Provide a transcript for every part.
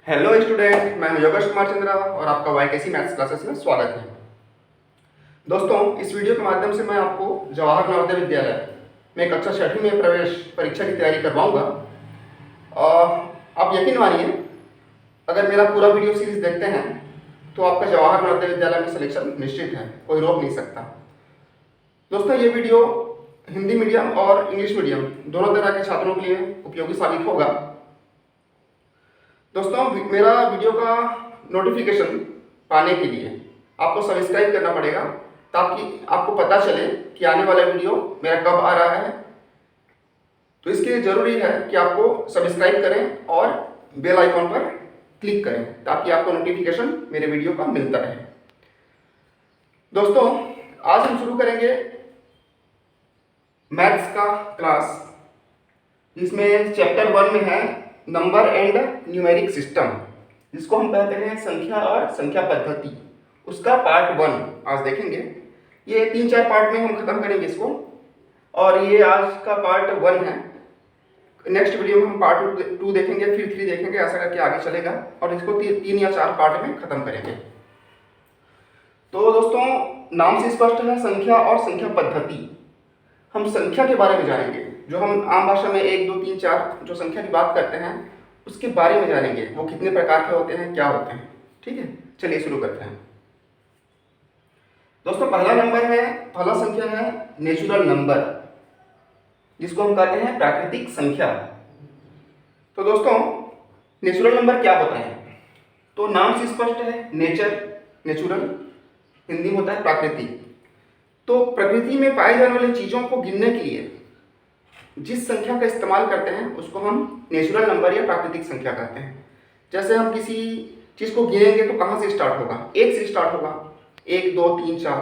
Hello student, मैं हूं योगेश कुमार चंद्रा और आपका वाईकेसी मैथ्स क्लासेस में स्वागत है। दोस्तों, इस वीडियो के माध्यम से मैं आपको जवाहर नवोदय विद्यालय में कक्षा 6वीं में प्रवेश परीक्षा की तैयारी करवाऊंगा। आप यकीन मानिए, अगर मेरा पूरा वीडियो सीरीज देखते हैं तो आपका जवाहर नवोदय विद्यालय में सिलेक्शन निश्चित है, कोई रोक नहीं सकता। दोस्तों, ये वीडियो हिंदी मीडियम और इंग्लिश मीडियम दोनों तरह के छात्रों के लिए उपयोगी साबित होगा। दोस्तों, मेरा वीडियो का नोटिफिकेशन पाने के लिए आपको सब्सक्राइब करना पड़ेगा, ताकि आपको पता चले कि आने वाला वीडियो मेरा कब आ रहा है। तो इसके लिए ज़रूरी है कि आपको सब्सक्राइब करें और बेल आइकॉन पर क्लिक करें, ताकि आपको नोटिफिकेशन मेरे वीडियो का मिलता रहे। दोस्तों, आज हम शुरू करेंगे मैथ्स का क्लास, जिसमें चैप्टर 1 में है नंबर एंड न्यूमेरिक सिस्टम, जिसको हम कहते हैं संख्या और संख्या पद्धति। उसका पार्ट 1 आज देखेंगे। ये 3-4 पार्ट में हम खत्म करेंगे इसको, और ये आज का पार्ट 1 है। नेक्स्ट वीडियो में हम पार्ट 2 देखेंगे, फिर 3 देखेंगे, ऐसा करके आगे चलेगा और इसको 3 या 4 पार्ट में खत्म करेंगे। तो दोस्तों, नाम से स्पष्ट है, संख्या और संख्या पद्धति। हम संख्या के बारे में जानेंगे, जो हम आम भाषा में 1, 2, 3, 4 जो संख्या की बात करते हैं उसके बारे में जानेंगे। वो कितने प्रकार के होते हैं, क्या होते हैं। ठीक है, चलिए शुरू करते हैं। दोस्तों, पहला संख्या है नेचुरल नंबर, जिसको हम कहते हैं प्राकृतिक संख्या। तो दोस्तों, नेचुरल नंबर क्या होता है? तो नाम से स्पष्ट है, नेचुरल हिंदी में होता है प्राकृतिक। तो प्रकृति में पाए जाने वाली चीज़ों को गिनने के लिए जिस संख्या का इस्तेमाल करते हैं उसको हम नेचुरल नंबर या प्राकृतिक संख्या कहते हैं। जैसे हम किसी चीज़ को गिनेंगे तो कहाँ से स्टार्ट होगा? 1 से स्टार्ट होगा, 1, 2, 3, 4।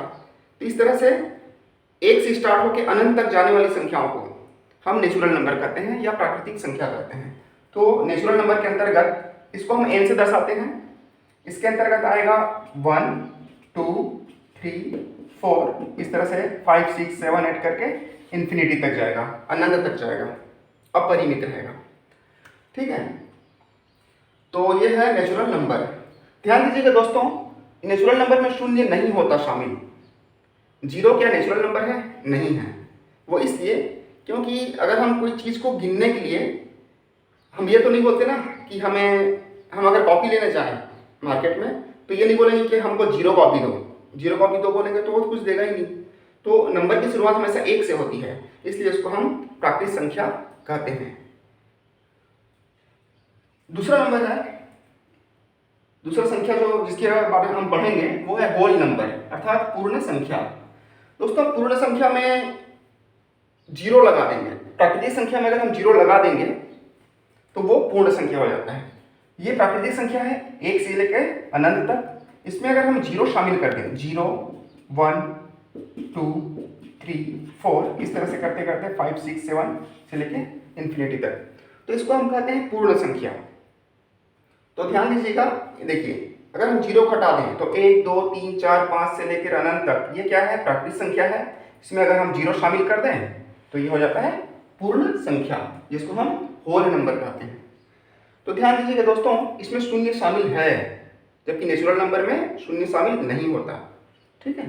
तो इस तरह से 1 से स्टार्ट होकर अनंत तक जाने वाली संख्याओं को हम नेचुरल नंबर कहते हैं या प्राकृतिक संख्या कहते हैं। तो नेचुरल नंबर के अंतर्गत इसको हम n से दर्शाते हैं। इसके अंतर्गत आएगा 1, 2, 3, 4, इस तरह से 5, 6, 7, 8 करके इन्फिनिटी तक जाएगा, अनंत तक जाएगा, अपरिमित रहेगा। ठीक है, तो ये है नेचुरल नंबर। ध्यान दीजिएगा दोस्तों, नेचुरल नंबर में शून्य नहीं होता शामिल। 0 क्या नेचुरल नंबर है? नहीं है। वो इसलिए क्योंकि अगर हम कोई चीज़ को गिनने के लिए हम ये तो नहीं बोलते ना कि हम अगर कॉपी लेने जाएं मार्केट में तो ये नहीं बोलेंगे कि हमको 0 कॉपी दो। 0 कॉपी दो बोलेंगे तो वो कुछ देगा ही नहीं। तो नंबर की शुरुआत हमेशा 1 से होती है, इसलिए उसको हम प्राकृतिक संख्या कहते हैं। दूसरा नंबर है, दूसरा संख्या जो जिसके बारे में हम पढ़ेंगे वो है होल नंबर, अर्थात पूर्ण संख्या। दोस्तों, पूर्ण संख्या में 0 लगा देंगे। प्राकृतिक संख्या में अगर हम 0 लगा देंगे तो वो पूर्ण संख्या हो जाता है। ये प्राकृतिक संख्या है 1 से लेकर अनंत तक। इसमें अगर हम 0 शामिल कर दें, 0, 1, 2, 3, 4, इस तरह से करते करते 5, 6, 7 से लेके इन्फिनिटी तक, तो इसको हम कहते हैं पूर्ण संख्या। तो ध्यान दीजिएगा, देखिए अगर हम 0 घटा दें तो 1, 2, 3, 4, 5 से लेकर अनंत तक ये क्या है? प्राकृतिक संख्या है। इसमें अगर हम 0 शामिल कर दें तो ये हो जाता है पूर्ण संख्या, जिसको हम होल नंबर कहते हैं। तो ध्यान दीजिएगा दोस्तों, इसमें शून्य शामिल है, जबकि नेचुरल नंबर में शून्य शामिल नहीं होता। ठीक है,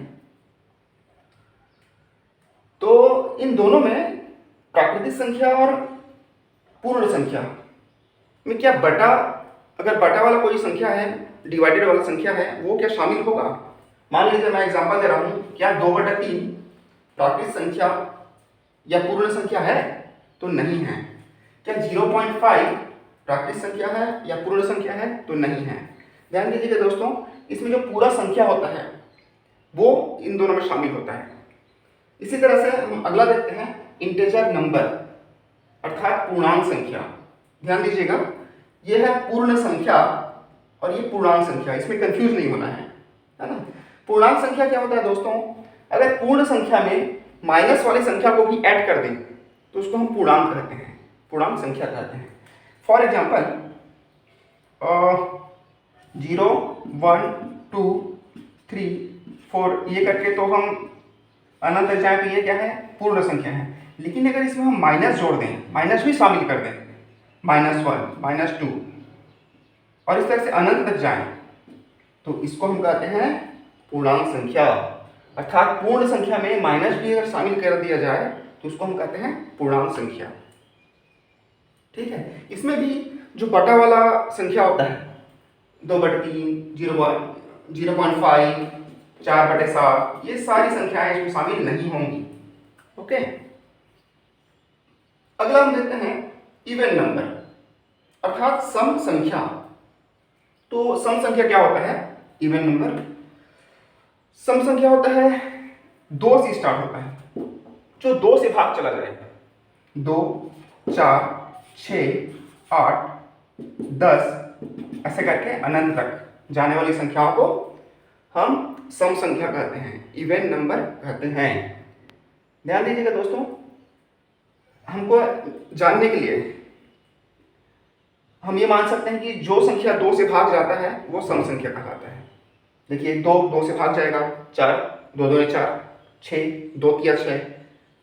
तो इन दोनों में प्राकृतिक संख्या और पूर्ण संख्या में क्या अगर बटा वाला कोई संख्या है, डिवाइडेड वाला संख्या है, वो क्या शामिल होगा? मान लीजिए मैं एग्जांपल दे रहा हूँ, क्या 2/3 प्राकृतिक संख्या या पूर्ण संख्या है? तो नहीं है। क्या 0.5 प्राकृतिक संख्या है या पूर्ण संख्या है? तो नहीं है। ध्यान दीजिएगा दोस्तों, इसमें जो पूरा संख्या होता है वो इन दोनों में शामिल होता है। इसी तरह से हम अगला देखते हैं, इंटीजर नंबर अर्थात पूर्णांक संख्या। ध्यान दीजिएगा, यह है पूर्ण संख्या और ये पूर्णांक संख्या, इसमें कंफ्यूज नहीं होना है ना। पूर्णांक संख्या क्या होता है दोस्तों? अगर पूर्ण संख्या में माइनस वाली संख्या को भी ऐड कर दें तो उसको हम पूर्णांक कहते हैं, पूर्णांक संख्या कहते हैं। फॉर एग्जाम्पल 0, 1, 2, 3, 4 ये करके तो हम अनंत तक जाए तो ये क्या है? पूर्ण संख्या है। लेकिन अगर इसमें हम माइनस जोड़ दें, माइनस भी शामिल कर दें, -1, -2, और इस तरह से अनंत तक जाएं तो इसको हम कहते हैं पूर्णांक संख्या। अर्थात पूर्ण संख्या में माइनस भी अगर शामिल कर दिया जाए तो उसको हम कहते हैं पूर्णांक संख्या। ठीक है, इसमें भी जो बटा वाला संख्या होता है 2/3, 0.5, 4/7, ये सारी संख्याएं इसमें शामिल नहीं होंगी। ओके, अगला हम देखते हैं इवन नंबर अर्थात सम संख्या। तो सम संख्या क्या होता है? इवन नंबर सम संख्या होता है 2 से स्टार्ट होता है, जो 2 से भाग चला जाएगा। 2, 4, 6, 8, 10 ऐसे करके अनंत तक जाने वाली संख्याओं को हम सम संख्या कहते हैं, इवन नंबर कहते हैं। ध्यान दीजिएगा दोस्तों, हमको जानने के लिए हम ये मान सकते हैं कि जो संख्या 2 से भाग जाता है वो सम संख्या कहलाता है। देखिए 2 से भाग जाएगा, 4, 2 दूनी 4, 6, 2 किया 6,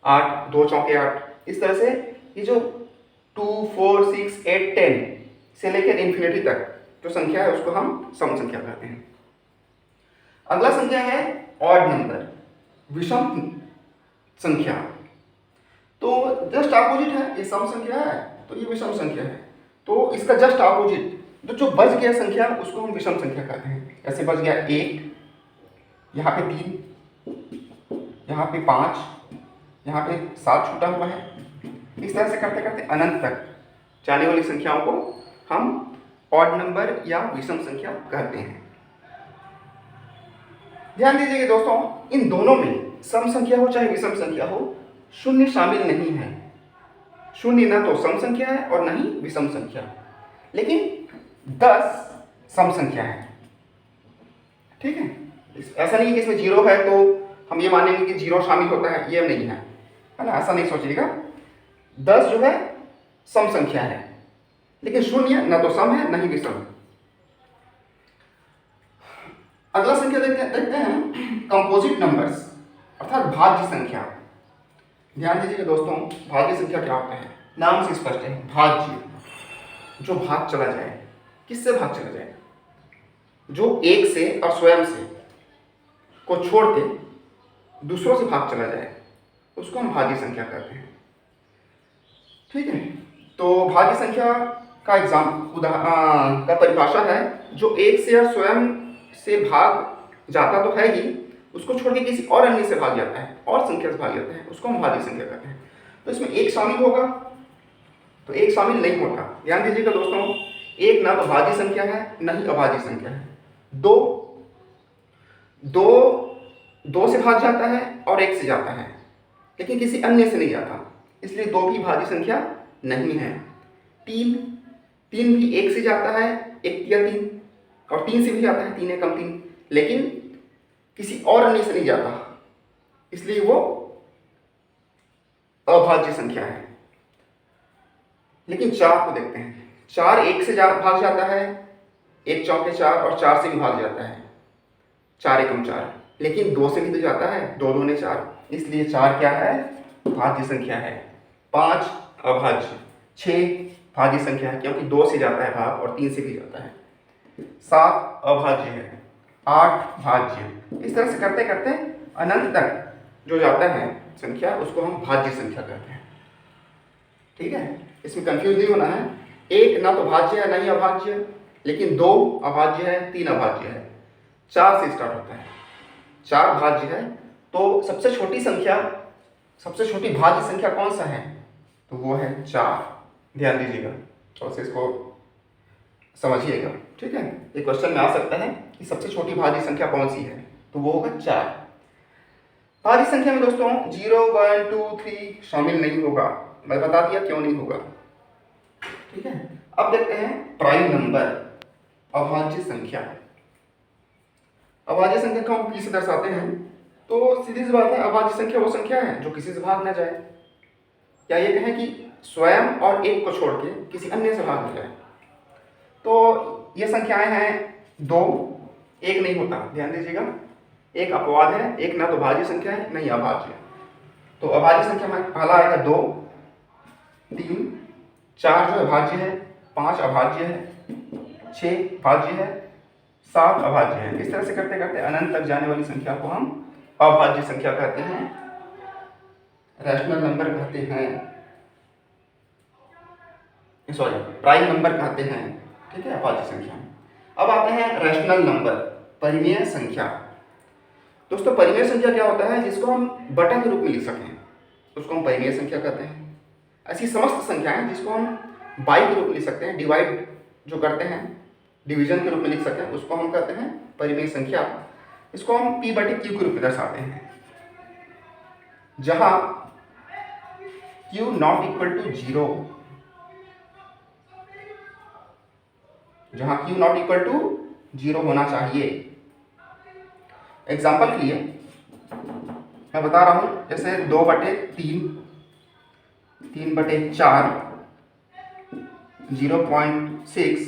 8, 2 चौके 8, इस तरह से ये जो 2, 4, 6, 8, 10 से लेकर इन्फिनिटी तक जो संख्या है उसको हम सम संख्या कहते हैं। अगला संख्या है ऑड नंबर, विषम संख्या। तो जस्ट अपोजिट है, ये सम संख्या है तो ये विषम संख्या है, तो इसका जस्ट अपोजिट तो जो बच गया संख्या उसको हम विषम संख्या कहते हैं। ऐसे बच गया 1, यहाँ पे 3, यहाँ पे 5, यहाँ पे 7 छूटा हुआ है। इस तरह से करते करते अनंत तक जाने वाली संख्याओं को हम ऑड नंबर या विषम संख्या कहते हैं। ध्यान दीजिए दोस्तों, इन दोनों में सम संख्या हो चाहे विषम संख्या हो, शून्य शामिल नहीं है। शून्य ना तो सम संख्या है और ना ही विषम संख्या, लेकिन 10 सम संख्या है। ठीक है, ऐसा नहीं है कि इसमें 0 है तो हम ये मानेंगे कि 0 शामिल होता है, ये नहीं है ना, ऐसा नहीं सोचिएगा। 10 जो है सम संख्या है, लेकिन शून्य ना तो सम है ना ही विषम। अगला संख्या देखते हैं कंपोजिट नंबर्स अर्थात भाज्य संख्या। ध्यान दीजिएगा दोस्तों, भाज्य संख्या क्या होता है? नाम से स्पष्ट है, भाज्य, जो भाग चला जाए। किससे भाग चला जाए? जो एक से और स्वयं से को छोड़ के दूसरों से भाग चला जाए उसको हम भाज्य संख्या कहते हैं। ठीक है, तो भाज्य संख्या का उदाहरण का परिभाषा है जो एक से और स्वयं से भाग जाता तो है ही, उसको छोड़ के किसी और अन्य से भाग जाता है और संख्या से भाग जाता है, उसको हम भाज्य संख्या कहते हैं। तो इसमें एक शामिल होगा तो एक शामिल नहीं होता। ध्यान दीजिएगा दोस्तों, एक ना तो भाज्य संख्या है ना ही अभाज्य संख्या है। दो से भाग जाता है और एक से जाता है, लेकिन किसी अन्य से नहीं जाता, इसलिए 2 भी भाज्य संख्या नहीं है। 3 भी एक से जाता है, 1 या 3, और 3 से भी जाता है, 3 एकम 3, लेकिन किसी और अन्य से नहीं जाता, इसलिए वो अभाज्य संख्या है। लेकिन 4 को देखते हैं, 4 1 से भाग जाता है, 1 चौके 4, और 4 से भी भाग जाता है, 4 एकम 4, लेकिन 2 से भी तो जाता है, 2 दूने 4, इसलिए 4 क्या है? भाज्य संख्या है। 5 अभाज्य, 6 भाज्य संख्या है क्योंकि 2 से जाता है भाग और 3 से भी जाता है, 7 अभाज्य है, 8 भाज्य। इस तरह से करते करते अनंत तक जो जाता है संख्या उसको हम भाज्य संख्या कहते हैं। ठीक है, इसमें कंफ्यूज नहीं होना है। एक ना तो भाज्य है ना ही अभाज्य, लेकिन 2 अभाज्य है, 3 अभाज्य है, 4 से स्टार्ट होता है, 4 भाज्य है। तो सबसे छोटी संख्या, सबसे छोटी भाज्य संख्या कौन सा है? तो वो है 4। ध्यान दीजिएगा और से इसको समझिएगा। ठीक है, ये क्वेश्चन में आ सकता है कि सबसे छोटी भाज्य संख्या कौन सी है, तो वो होगा 4। भाज्य संख्या में दोस्तों 0, 1, 2, 3 शामिल नहीं होगा, मैं बता दिया क्यों नहीं होगा। ठीक है, अब देखते हैं प्राइम नंबर, अभाज्य संख्या। अभाज्य संख्या को हम किससे दर्शाते हैं? तो सीधी सी बात है, अभाज्य संख्या वो संख्या है जो किसी से भाग ना जाए, या ये कहें कि स्वयं और एक को छोड़ के किसी अन्य से भाग ना जाए। तो ये संख्याएं हैं 2, 1 नहीं होता, ध्यान दीजिएगा, एक अपवाद है, एक ना तो भाज्य संख्या है नहीं अभाज्य। तो अभाज्य संख्या में पहला आएगा 2, 3, 4 जो अभाज्य है, 5 अभाज्य है, 6 भाज्य है, 7 अभाज्य है। इस तरह से करते करते अनंत तक जाने वाली संख्या को हम अभाज्य संख्या कहते हैं, रैशनल नंबर कहते हैं, सॉरी प्राइम नंबर कहते हैं। ठीक है, अभाज्य संख्या। अब आते हैं रैशनल नंबर, परिमेय संख्या। दोस्तों परिमेय संख्या क्या होता है? जिसको हम बटा के रूप में लिख सकें उसको हम परिमेय संख्या कहते हैं। ऐसी समस्त संख्याएं जिसको हम बाई के रूप में लिख सकते हैं, डिवाइड जो करते हैं डिवीजन के रूप में लिख सकते हैं, उसको हम कहते हैं परिमेय संख्या। इसको हम p बटे q के रूप में दर्शाते हैं, जहां q नॉट इक्वल टू 0, जहां q नॉट इक्वल टू 0 होना चाहिए। एग्जाम्पल के लिए मैं बता रहा हूं, जैसे 2 बटे 3, 3 बटे 4, 0.6,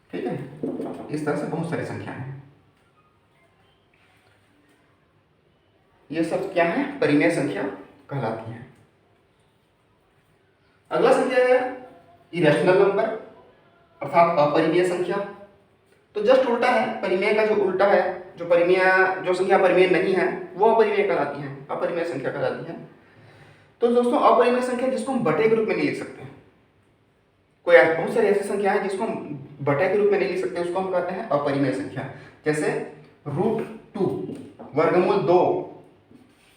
ठीक है। इस तरह से बहुत सारी संख्याएं हैं। ये सब क्या है? परिमेय संख्या कहलाती है। अगला संख्या है इरेशनल नंबर अर्थात अपरिमेय संख्या। तो जस्ट उल्टा है, परिमेय का जो उल्टा है, जो संख्या परिमेय नहीं है वो अपरिमेय कहलाती है, अपरिमेय संख्या कहलाती है। तो दोस्तों अपरिमेय संख्या जिसको हम बटे के रूप में नहीं लिख सकते, कोई बहुत सारी ऐसी संख्या है जिसको हम बटे के रूप में नहीं लिख सकते, उसको हम कहते हैं अपरिमेय संख्या। जैसे √2, वर्गमूल 2,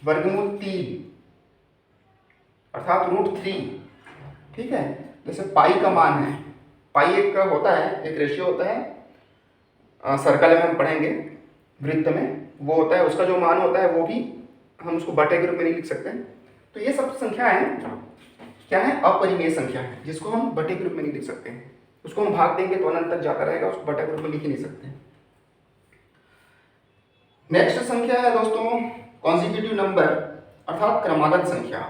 वर्गमूल 3 अर्थात √3, ठीक है। जैसे पाई का मान है, पाई एक होता है, एक रेशियो होता है, सर्कल में हम पढ़ेंगे, वृत्त में वो होता है, उसका जो मान होता है वो भी हम उसको बटे के रूप में नहीं लिख सकते। तो ये सब संख्याएं क्या है? अपरिमेय संख्या है, जिसको हम बटे के रूप में नहीं लिख सकते हैं। उसको हम भाग देंगे तो अनंत तक जाता रहेगा, उसको बटे के रूप में लिख ही नहीं सकते। नेक्स्ट संख्या है दोस्तों कॉन्जिक्यूटिव नंबर अर्थात क्रमागत संख्या।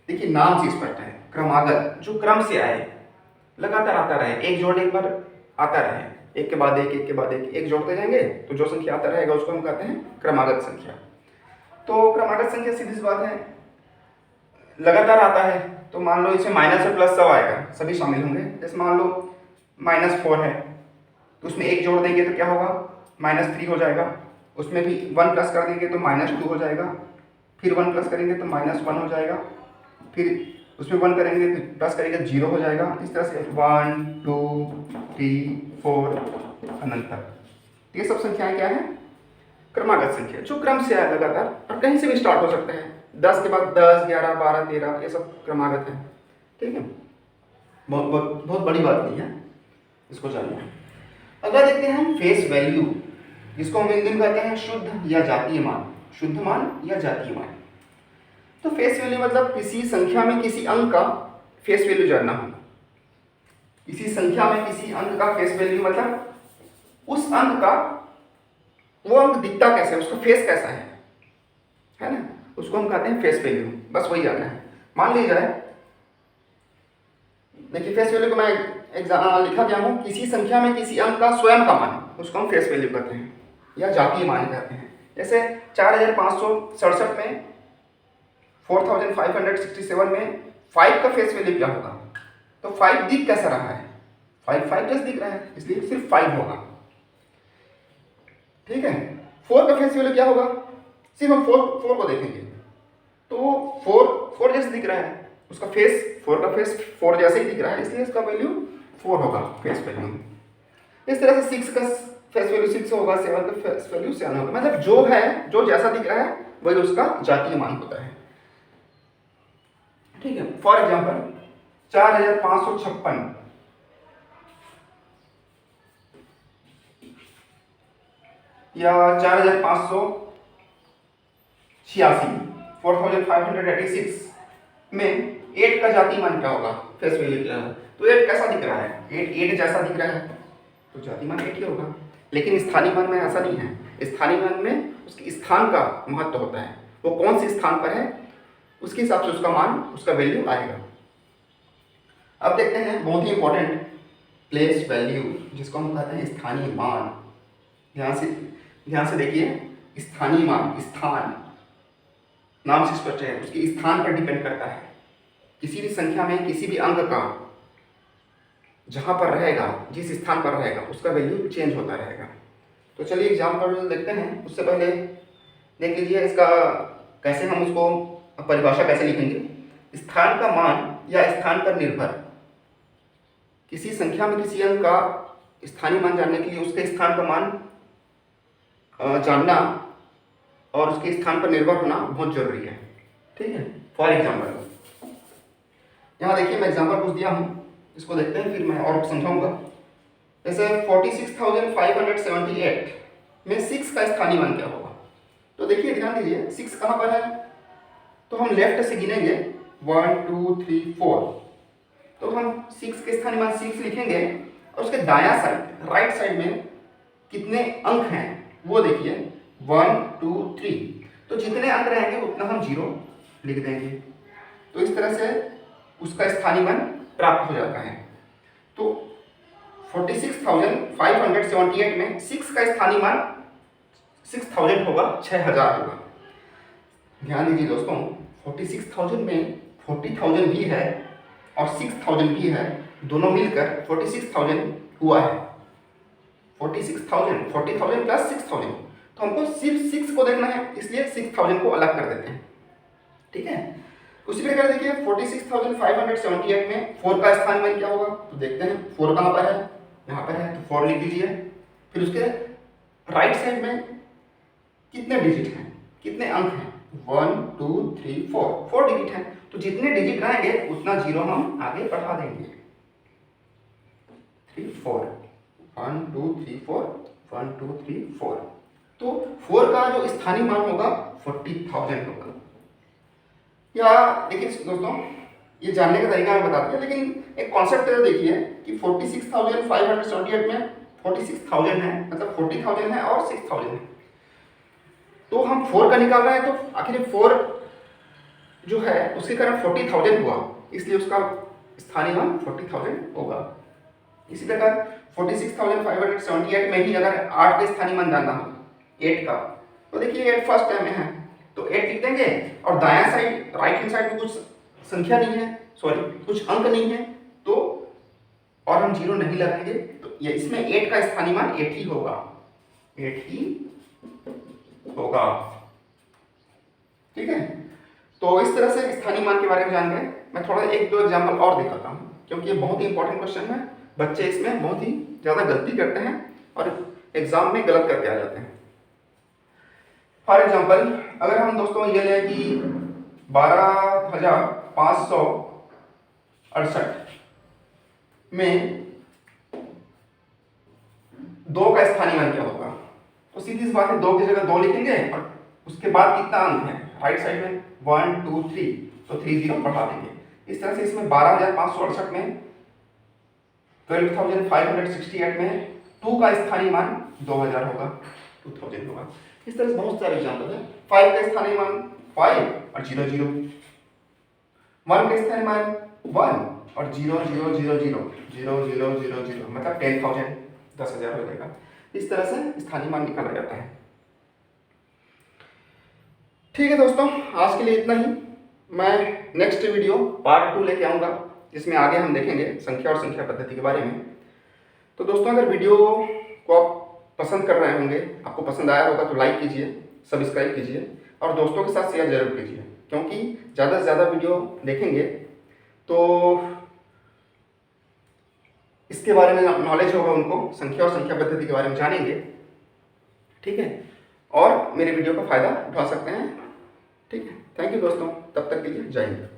देखिए नाम से स्पष्ट है, क्रमागत, जो क्रम से आए, लगातार आता रहे, एक जोड़ एक बार आता रहे, एक के बाद एक के बाद एक जोड़ते जाएंगे तो जो संख्या आता रहेगा उसको हम कहते हैं क्रमागत संख्या। तो क्रमागत संख्या सीधी सी बात है, लगातार आता है। तो मान लो इसमें माइनस और प्लस सब आएगा, सभी शामिल होंगे। जैसे मान लो -4 है तो उसमें एक जोड़ देंगे तो क्या होगा? -3 हो जाएगा। उसमें भी 1 प्लस कर देंगे तो -2 हो जाएगा, फिर 1 प्लस करेंगे तो -1 हो जाएगा, फिर उसमें 1 करेंगे तो प्लस करेंगे 0 हो जाएगा। इस तरह से 1 2 3 4 अनंत तक। ये सब संख्याएं क्या है? क्रमागत संख्या, जो क्रम से आए लगातार, और कहीं से भी स्टार्ट हो सकते हैं। 10 के बाद 10, 11, 12, 13, ये सब क्रमागत है। ठीक है, बहुत बड़ी बात नहीं है, इसको जानिए। अगर देखते हैं हम फेस वैल्यू, जिसको हम हिंदी में कहते हैं शुद्ध या जातीय मान, शुद्ध मान या जातीय मान। तो फेस वैल्यू मतलब किसी संख्या में किसी अंक का फेस वैल्यू जानना हो। किसी संख्या में किसी अंक का फेस वैल्यू मतलब उस अंक का, वो अंक दिखता कैसे है, उसका फेस कैसा है ना, उसको हम कहते हैं फेस वैल्यू। बस वही जानना है। मान लीजिए, देखिए फेस वैल्यू को मैं लिखा क्या हूँ, किसी संख्या में किसी अंक का स्वयं का मान, उसको हम फेस वैल्यू कहते हैं या जातीय मान कहते हैं। जैसे 4567 में 4567 में 5 का फेस वैल्यू क्या होगा? तो 5 दिख कैसा रहा है? 5 जैसे दिख रहा है, इसलिए सिर्फ 5 होगा। ठीक है, 4 का फेस वैल्यू क्या होगा? सिर्फ हम 4 को देखेंगे तो 4 जैसे दिख रहा है, उसका फेस 4 का फेस 4 जैसे ही दिख रहा है, इसलिए इसका वैल्यू 4 होगा फेस वैल्यू। इस तरह से 6 का फेस वैल्यू 6 होगा, 7 का फेस वैल्यू 7 होगा। मतलब जो है, जो जैसा दिख रहा है वही उसका जातीय मान होता है। ठीक है, फॉर एग्जाम्पल 4556 या 4586 में 8 का जातीय मान क्या होगा? फेस वैल्यू क्या है? तो 8 कैसा दिख रहा है? 8 जैसा दिख रहा है, तो जातीय मान 8 ही होगा। लेकिन स्थानीय मान में ऐसा नहीं है। स्थानीय मान में उसके स्थान का महत्व होता है, वो कौन से स्थान पर है उसके हिसाब से उसका मान, उसका वैल्यू आएगा। अब देखते हैं बहुत ही इंपॉर्टेंट प्लेस वैल्यू, जिसको हम कहते हैं स्थानीय मान। ध्यान से देखिए, स्थानीय मान, स्थान नाम से स्पष्ट है, उसके स्थान पर डिपेंड करता है। किसी भी संख्या में किसी भी अंक का जहाँ पर रहेगा, जिस स्थान पर रहेगा, उसका वैल्यू चेंज होता रहेगा। तो चलिए एग्जाम्पल देखते हैं। उससे पहले देख लीजिए इसका कैसे हम उसको परिभाषा कैसे लिखेंगे। स्थान का मान या स्थान पर निर्भर, किसी संख्या में किसी अंक का स्थानीय मान जानने के लिए उसके स्थान का मान जानना और उसके स्थान पर निर्भर होना बहुत जरूरी है। ठीक है। फॉर एग्जाम्पल यहाँ देखिए मैं एग्जाम्पल कुछ दिया हूँ, इसको देखते हैं फिर मैं और समझाऊंगा। जैसे 46,578 में 6 का स्थानीय मान क्या होगा। तो देखिए ध्यान दीजिए 6 कहाँ पर है, तो हम लेफ्ट से गिनेंगे 1 2 3 4, तो हम 6 के स्थानीय मान 6 लिखेंगे और उसके दायां साइड राइट साइड में कितने अंक हैं वो देखिए 1 2 3, तो जितने अंक रहेंगे उतना हम 0 लिख देंगे। तो इस तरह से उसका स्थानीय मान प्राप्त हो जाता है। तो 46,578 में 6 का स्थानीय मान 6000 होगा, 6000 होगा। ध्यान दीजिए दोस्तों 46,000 में 40,000 भी है और 6,000 भी है, दोनों मिलकर 46,000 हुआ है। 40,000 प्लस 6,000, तो हमको सिर्फ 6 को देखना है, इसलिए 6,000 को अलग कर देते हैं। ठीक है। उसी प्रकार देखिए 46,578 में 4 का स्थानीय मान क्या होगा, तो देखते हैं 4 कहाँ पर है, यहाँ पर है, तो 4 लिख दीजिए। फिर उसके राइट साइड में कितने डिजिट हैं, कितने अंक हैं, 1 2 3 4 डिजिट हैं, तो जितने डिजिट रहेंगे उतना 0 हम आगे बढ़ा देंगे। 3 4 1 2 3 4 1 2 3 4, तो 4 का जो स्थानीय मान होगा 40,000 होगा। या देखिए दोस्तों ये जानने का तरीका मैं बता दिया, लेकिन एक कॉन्सेप्ट देखिए कि 46,578 में 46,000 है, मतलब 40,000 है और 6,000 है, तो हम 4 का निकाल रहे हैं, तो आखिर 4 जो है उसके कारण 40,000 हुआ, इसलिए उसका स्थानीय मान 40,000 होगा। इसी प्रकार 46,578 में ही अगर 8 का स्थानीय मान जानना हो 8 का, तो देखिए 8 फर्स्ट टाइम में है तो 8 लिख देंगे और दायां साइड राइट हैंड साइड में कुछ संख्या नहीं है, सॉरी कुछ अंक नहीं है, तो और हम 0 नहीं लगाएंगे, तो ये इसमें 8 का स्थानीय मान 8 ही होगा, 8 ही होगा। ठीक है। तो इस तरह से स्थानीय मान के बारे में जान गए। मैं थोड़ा एक दो एग्जांपल और दिखाता हूँ, क्योंकि ये बहुत ही इंपॉर्टेंट क्वेश्चन है, बच्चे इसमें बहुत ही ज़्यादा गलती करते हैं और एग्जाम में गलत करके आ जाते हैं। फॉर एग्जाम्पल अगर हम दोस्तों ये लें कि 12,568 में 2 का स्थानीय मान क्या होगा, तो सीधी सी बात है 2 की जगह 2 लिखेंगे और उसके बाद कितना अंक है राइट साइड में 1 2 3, तो 3 0 बढ़ा देंगे। इस तरह से इसमें 12,568 में 12,568 में 2 का स्थानीय मान 2000 होगा, 2000 होगा। इस तरह से बहुत सारे एग्जाम्पल है। 5 का स्थानीय मान 5 और 0 0, 1 का स्थानीय मान 1 और 0 0 0 0 0 0 0 0, मतलब 10,000 10,000 हो जाएगा। इस तरह से स्थानीय मान निकाला जाता है। ठीक है दोस्तों, आज के लिए इतना ही। मैं नेक्स्ट वीडियो पार्ट 2 लेके आऊँगा, जिसमें आगे हम देखेंगे संख्या और संख्या पद्धति के बारे में। तो दोस्तों अगर वीडियो को आप पसंद कर रहे होंगे, आपको पसंद आया होगा, तो लाइक कीजिए, सब्सक्राइब कीजिए और दोस्तों के साथ शेयर जरूर कीजिए, क्योंकि ज़्यादा से ज़्यादा वीडियो देखेंगे तो इसके बारे में नॉलेज होगा उनको, संख्या और संख्या पद्धति के बारे में जानेंगे। ठीक है। और मेरे वीडियो का फ़ायदा उठा सकते हैं। ठीक है। थैंक यू दोस्तों, तब तक के लिए जय हिंद।